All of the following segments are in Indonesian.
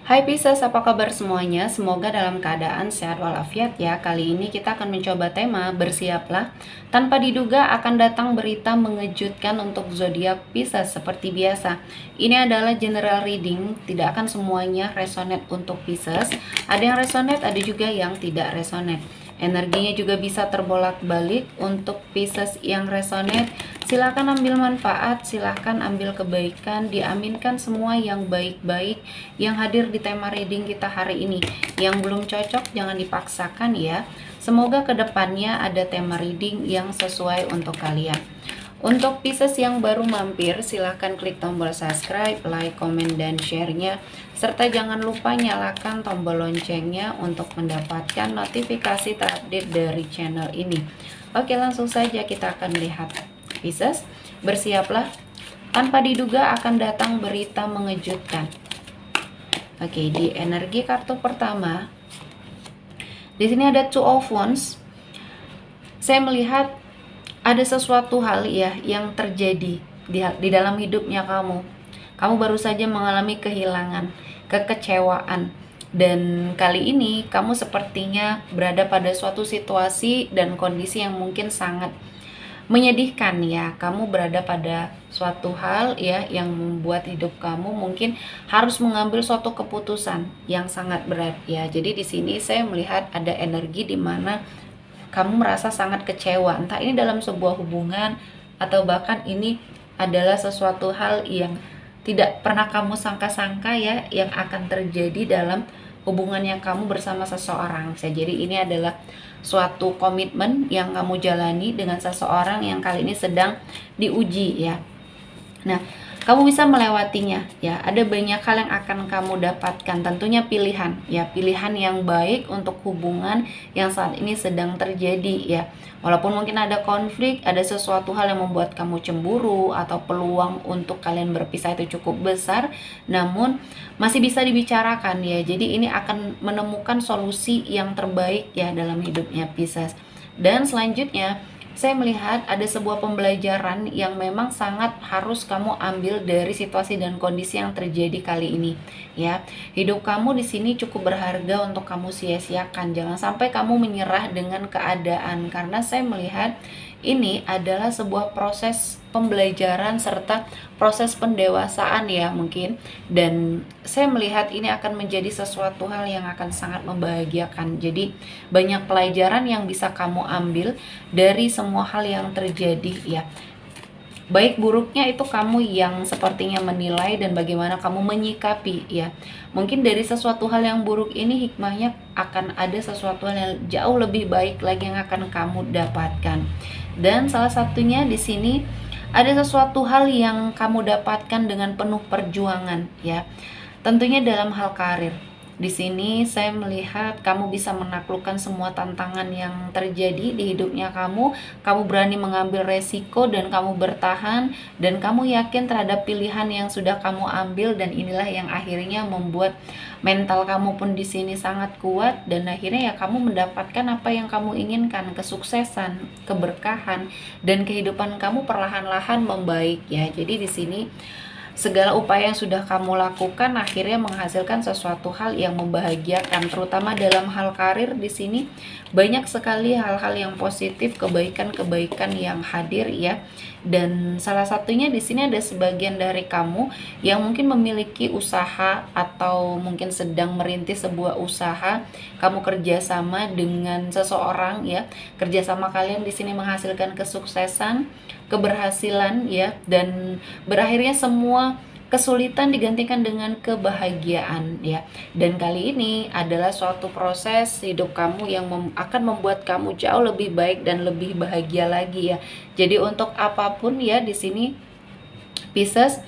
Hai Pisces, apa kabar semuanya? Semoga dalam keadaan sehat walafiat ya. Kali ini kita akan mencoba tema bersiaplah. Tanpa diduga akan datang berita mengejutkan untuk zodiak Pisces seperti biasa. Ini adalah general reading, tidak akan semuanya resonate untuk Pisces. Ada yang resonate, ada juga yang tidak resonate. Energinya juga bisa terbolak-balik. Untuk Pisces yang resonate, silahkan ambil manfaat, silahkan ambil kebaikan, diaminkan semua yang baik-baik yang hadir di tema reading kita hari ini. Yang belum cocok jangan dipaksakan ya. Semoga kedepannya ada tema reading yang sesuai untuk kalian. Untuk Pisces yang baru mampir, silahkan klik tombol subscribe, like, komen, dan share-nya. Serta jangan lupa nyalakan tombol loncengnya untuk mendapatkan notifikasi terupdate dari channel ini. Oke, langsung saja kita akan lihat. Pisces, bersiaplah. Tanpa diduga akan datang berita mengejutkan. Oke, di energi kartu pertama, di sini ada Two of Wands. Saya melihat ada sesuatu hal ya yang terjadi di dalam hidupnya kamu. Kamu baru saja mengalami kehilangan, kekecewaan, dan kali ini kamu sepertinya berada pada suatu situasi dan kondisi yang mungkin sangat menyedihkan ya. Kamu berada pada suatu hal ya yang membuat hidup kamu mungkin harus mengambil suatu keputusan yang sangat berat ya. Jadi di sini saya melihat ada energi di mana kamu merasa sangat kecewa, entah ini dalam sebuah hubungan atau bahkan ini adalah sesuatu hal yang tidak pernah kamu sangka-sangka ya yang akan terjadi dalam hubungan yang kamu bersama seseorang. Jadi ini adalah suatu komitmen yang kamu jalani dengan seseorang yang kali ini sedang diuji ya. Nah, kamu bisa melewatinya ya. Ada banyak hal yang akan kamu dapatkan, tentunya pilihan ya, pilihan yang baik untuk hubungan yang saat ini sedang terjadi ya. Walaupun mungkin ada konflik, ada sesuatu hal yang membuat kamu cemburu atau peluang untuk kalian berpisah itu cukup besar, namun masih bisa dibicarakan ya. Jadi ini akan menemukan solusi yang terbaik ya dalam hidupnya Pisces. Dan selanjutnya saya melihat ada sebuah pembelajaran yang memang sangat harus kamu ambil dari situasi dan kondisi yang terjadi kali ini ya. Hidup kamu di sini cukup berharga untuk kamu sia-siakan. Jangan sampai kamu menyerah dengan keadaan, karena saya melihat ini adalah sebuah proses pembelajaran serta proses pendewasaan ya mungkin, dan saya melihat ini akan menjadi sesuatu hal yang akan sangat membahagiakan. Jadi banyak pelajaran yang bisa kamu ambil dari semua hal yang terjadi ya. Baik buruknya itu kamu yang sepertinya menilai dan bagaimana kamu menyikapi ya. Mungkin dari sesuatu hal yang buruk ini hikmahnya akan ada sesuatu hal yang jauh lebih baik lagi yang akan kamu dapatkan. Dan salah satunya di sini ada sesuatu hal yang kamu dapatkan dengan penuh perjuangan ya. Tentunya dalam hal karir. Di sini saya melihat kamu bisa menaklukkan semua tantangan yang terjadi di hidupnya kamu. Kamu berani mengambil resiko dan kamu bertahan, dan kamu yakin terhadap pilihan yang sudah kamu ambil, dan inilah yang akhirnya membuat mental kamu pun di sini sangat kuat, dan akhirnya ya kamu mendapatkan apa yang kamu inginkan, kesuksesan, keberkahan, dan kehidupan kamu perlahan-lahan membaik ya. Jadi di sini segala upaya yang sudah kamu lakukan akhirnya menghasilkan sesuatu hal yang membahagiakan, terutama dalam hal karir. Di sini banyak sekali hal-hal yang positif, kebaikan-kebaikan yang hadir ya. Dan salah satunya di sini ada sebagian dari kamu yang mungkin memiliki usaha atau mungkin sedang merintis sebuah usaha. Kamu kerjasama dengan seseorang ya. Kerjasama kalian di sini menghasilkan kesuksesan, keberhasilan ya, dan berakhirnya semua kesulitan digantikan dengan kebahagiaan ya. Dan kali ini adalah suatu proses hidup kamu yang akan membuat kamu jauh lebih baik dan lebih bahagia lagi ya. Jadi untuk apapun ya di sini Pisces,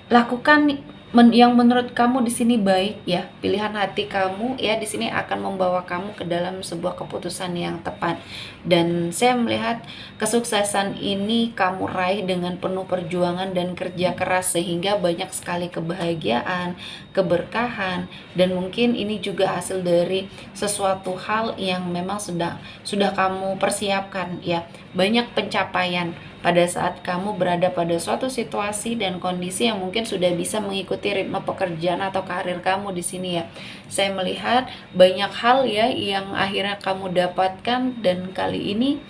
lakukan yang menurut kamu di sini baik ya. Pilihan hati kamu ya di sini akan membawa kamu ke dalam sebuah keputusan yang tepat. Dan saya melihat kesuksesan ini kamu raih dengan penuh perjuangan dan kerja keras, sehingga banyak sekali kebahagiaan, keberkahan, dan mungkin ini juga hasil dari sesuatu hal yang memang sudah kamu persiapkan ya. Banyak pencapaian, pada saat kamu berada pada suatu situasi dan kondisi yang mungkin sudah bisa mengikuti ritme pekerjaan atau karir kamu di sini ya. Saya melihat banyak hal ya yang akhirnya kamu dapatkan, dan kali ini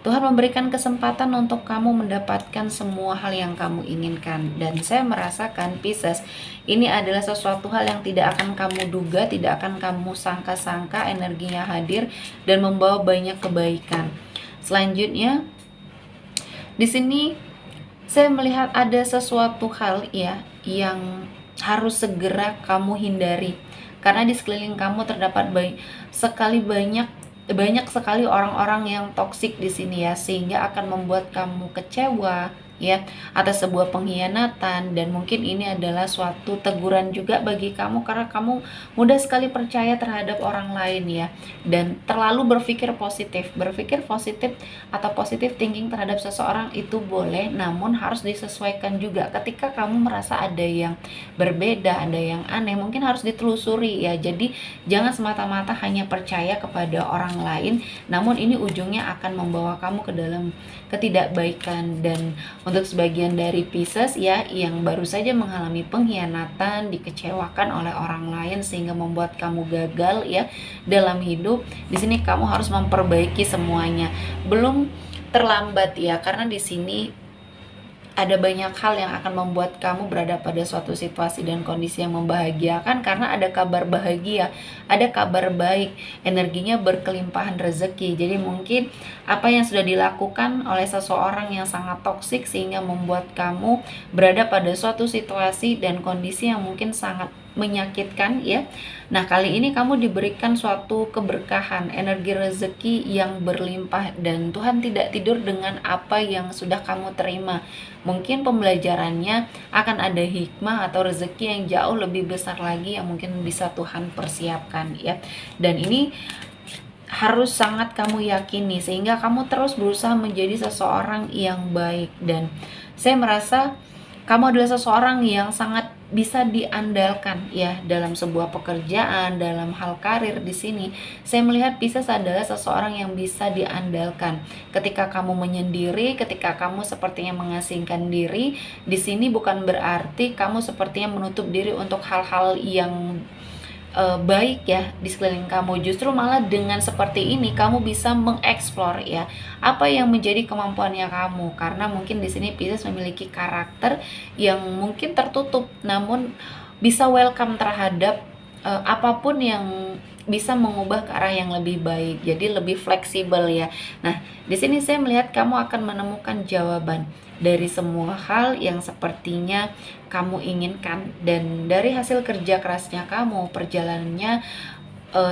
Tuhan memberikan kesempatan untuk kamu mendapatkan semua hal yang kamu inginkan. Dan saya merasakan Pisces, ini adalah sesuatu hal yang tidak akan kamu duga, tidak akan kamu sangka-sangka energinya hadir dan membawa banyak kebaikan. Selanjutnya, di sini saya melihat ada sesuatu hal ya yang harus segera kamu hindari. Karena di sekeliling kamu terdapat banyak sekali orang-orang yang toksik di sini ya, sehingga akan membuat kamu kecewa ya atas sebuah pengkhianatan. Dan mungkin ini adalah suatu teguran juga bagi kamu karena kamu mudah sekali percaya terhadap orang lain ya, dan terlalu berpikir positif atau positif thinking terhadap seseorang itu boleh, namun harus disesuaikan juga. Ketika kamu merasa ada yang berbeda, ada yang aneh, mungkin harus ditelusuri ya. Jadi jangan semata-mata hanya percaya kepada orang lain, namun ini ujungnya akan membawa kamu ke dalam ketidakbaikan. Dan untuk sebagian dari Pisces ya yang baru saja mengalami pengkhianatan, dikecewakan oleh orang lain sehingga membuat kamu gagal ya dalam hidup, di sini kamu harus memperbaiki semuanya. Belum terlambat ya, karena di sini ada banyak hal yang akan membuat kamu berada pada suatu situasi dan kondisi yang membahagiakan, karena ada kabar bahagia, ada kabar baik, energinya berkelimpahan rezeki. Jadi mungkin apa yang sudah dilakukan oleh seseorang yang sangat toksik sehingga membuat kamu berada pada suatu situasi dan kondisi yang mungkin sangat menyakitkan ya. Nah, kali ini kamu diberikan suatu keberkahan, energi rezeki yang berlimpah, dan Tuhan tidak tidur dengan apa yang sudah kamu terima. Mungkin pembelajarannya akan ada hikmah atau rezeki yang jauh lebih besar lagi yang mungkin bisa Tuhan persiapkan ya. Dan ini harus sangat kamu yakini sehingga kamu terus berusaha menjadi seseorang yang baik. Dan saya merasa kamu adalah seseorang yang sangat bisa diandalkan ya dalam sebuah pekerjaan, dalam hal karir. Di sini saya melihat Pisces adalah seseorang yang bisa diandalkan. Ketika kamu menyendiri, ketika kamu sepertinya mengasingkan diri, di sini bukan berarti kamu sepertinya menutup diri untuk hal-hal yang baik ya di sekeliling kamu. Justru malah dengan seperti ini kamu bisa mengeksplor ya apa yang menjadi kemampuannya kamu, karena mungkin di sini Pisces memiliki karakter yang mungkin tertutup namun bisa welcome terhadap apapun yang bisa mengubah ke arah yang lebih baik. Jadi lebih fleksibel ya. Nah, di sini saya melihat kamu akan menemukan jawaban dari semua hal yang sepertinya kamu inginkan, dan dari hasil kerja kerasnya kamu, perjalanannya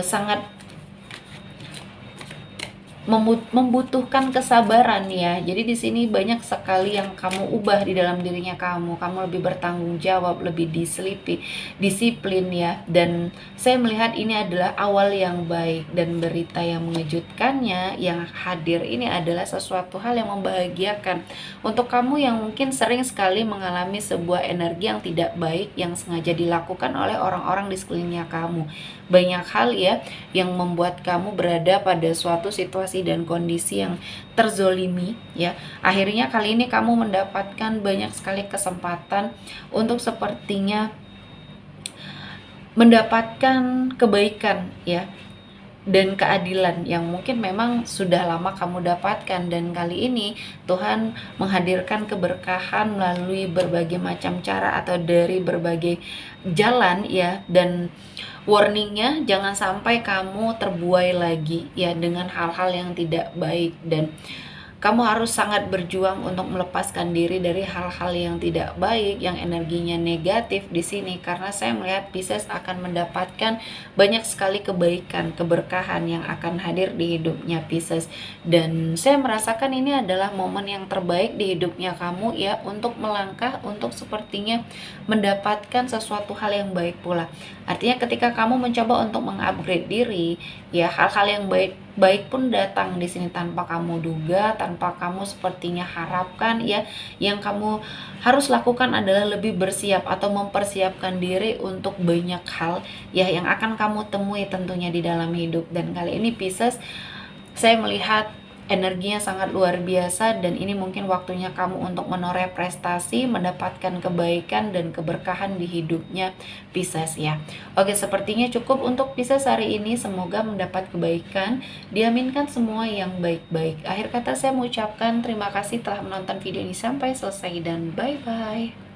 sangat membutuhkan kesabaran ya. Jadi di sini banyak sekali yang kamu ubah di dalam dirinya kamu. Kamu lebih bertanggung jawab, lebih disiplin ya. Dan saya melihat ini adalah awal yang baik, dan berita yang mengejutkannya yang hadir ini adalah sesuatu hal yang membahagiakan untuk kamu yang mungkin sering sekali mengalami sebuah energi yang tidak baik yang sengaja dilakukan oleh orang-orang di sekelilingnya kamu. Banyak hal ya yang membuat kamu berada pada suatu situasi dan kondisi yang terzolimi ya. Akhirnya kali ini kamu mendapatkan banyak sekali kesempatan untuk sepertinya mendapatkan kebaikan ya dan keadilan yang mungkin memang sudah lama kamu dapatkan. Dan kali ini Tuhan menghadirkan keberkahan melalui berbagai macam cara atau dari berbagai jalan ya. Dan warningnya, jangan sampai kamu terbuai lagi ya dengan hal-hal yang tidak baik, dan kamu harus sangat berjuang untuk melepaskan diri dari hal-hal yang tidak baik, yang energinya negatif di sini, karena saya melihat Pisces akan mendapatkan banyak sekali kebaikan, keberkahan yang akan hadir di hidupnya Pisces. Dan saya merasakan ini adalah momen yang terbaik di hidupnya kamu ya, untuk melangkah, untuk sepertinya mendapatkan sesuatu hal yang baik pula. Artinya ketika kamu mencoba untuk mengupgrade diri, ya hal-hal yang baik pun datang di sini tanpa kamu duga, tanpa kamu sepertinya harapkan ya. Yang kamu harus lakukan adalah lebih bersiap atau mempersiapkan diri untuk banyak hal ya yang akan kamu temui tentunya di dalam hidup. Dan kali ini Pisces, saya melihat energinya sangat luar biasa, dan ini mungkin waktunya kamu untuk menoreh prestasi, mendapatkan kebaikan dan keberkahan di hidupnya Pisces ya. Oke, sepertinya cukup untuk Pisces hari ini. Semoga mendapat kebaikan, diaminkan semua yang baik-baik. Akhir kata saya mengucapkan terima kasih telah menonton video ini sampai selesai dan bye-bye.